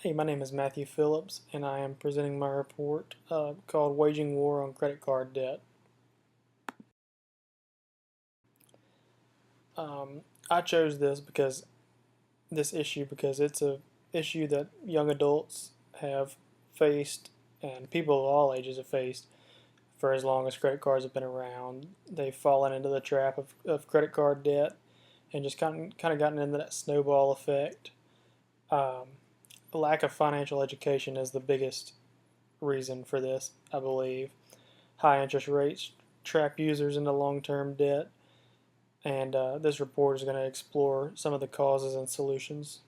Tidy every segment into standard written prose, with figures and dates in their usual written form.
Hey, my name is Matthew Phillips, and I am presenting my report called Waging War on Credit Card Debt. I chose this issue because it's a issue that young adults have faced and people of all ages have faced for as long as credit cards have been around. They've fallen into the trap of credit card debt and just kind of gotten into that snowball effect. Um, Lack of financial education is the biggest reason for this, I believe. High interest rates trap users into long-term debt, and this report is going to explore some of the causes and solutions.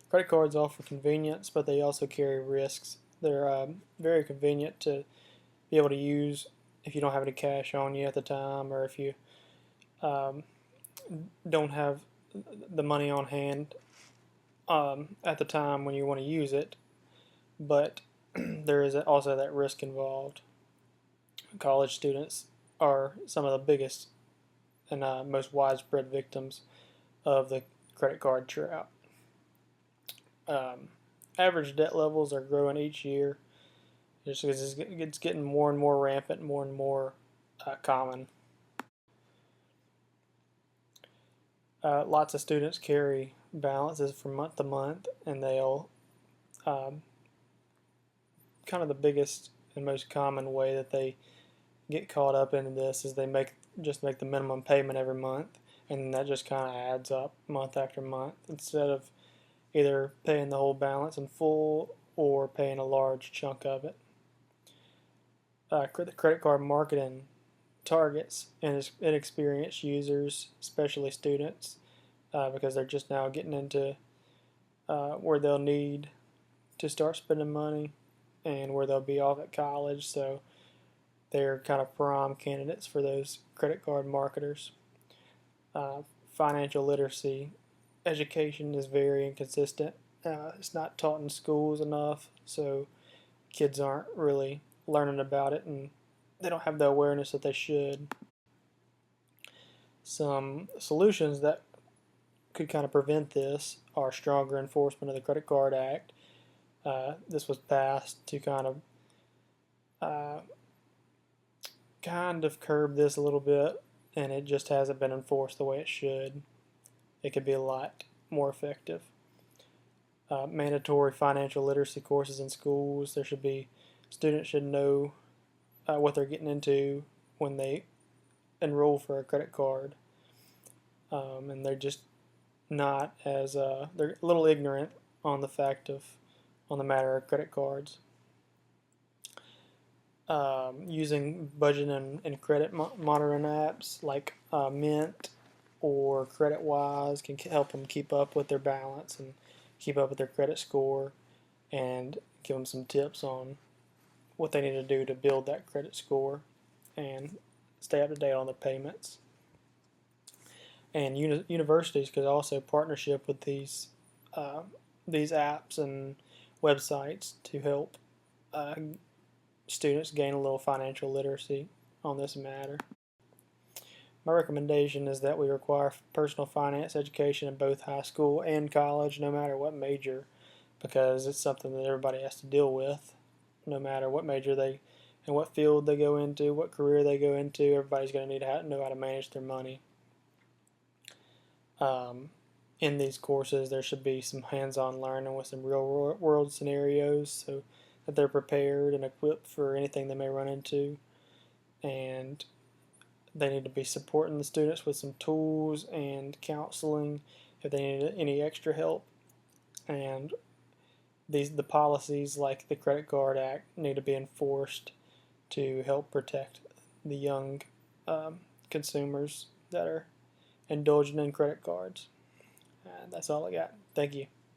Credit cards offer convenience, but they also carry risks. They're very convenient to be able to use if you don't have any cash on you at the time, or if you um, don't have the money on hand at the time when you want to use it. But there is also that risk involved. College students are some of the biggest and most widespread victims of the credit card trap. Um, Average debt levels are growing each year just because it's getting more and more rampant, more and more common. Lots of students carry balances from month to month, and they'll um, kind of the biggest and most common way that they get caught up into this is they make the minimum payment every month, and that just kind of adds up month after month instead of either paying the whole balance in full or paying a large chunk of it. The credit card marketing targets inexperienced users, especially students, because they're just now getting into where they'll need to start spending money and where they'll be off at college. So they're kind of prime candidates for those credit card marketers. Uh, Financial literacy education is very inconsistent. It's not taught in schools enough, so kids aren't really learning about it and they don't have the awareness that they should. Some solutions that could kind of prevent this are stronger enforcement of the Credit Card Act. This was passed to uh, kind of curb this a little bit, and it just hasn't been enforced the way it should. It could be a lot more effective. Mandatory financial literacy courses in schools. Students should know what they're getting into when they enroll for a credit card, and they're just not as they're a little ignorant on on the matter of credit cards. Using budget and credit monitoring apps like Mint or CreditWise can help them keep up with their balance and keep up with their credit score and give them some tips on what they need to do to build that credit score and stay up to date on their payments. And universities could also partnership with these apps and websites to help uh, students gain a little financial literacy on this matter. My recommendation is that we require personal finance education in both high school and college, no matter what major, because it's something that everybody has to deal with, no matter what major they and what field they go into, what career they go into. Everybody's going to need to know how to manage their money. Um, in these courses, there should be some hands-on learning with some real-world scenarios, so that they're prepared and equipped for anything they may run into. And they need to be supporting the students with some tools and counseling if they need any extra help. And the policies like the Credit Card Act need to be enforced to help protect the young consumers that are indulging in credit cards. That's all I got. Thank you.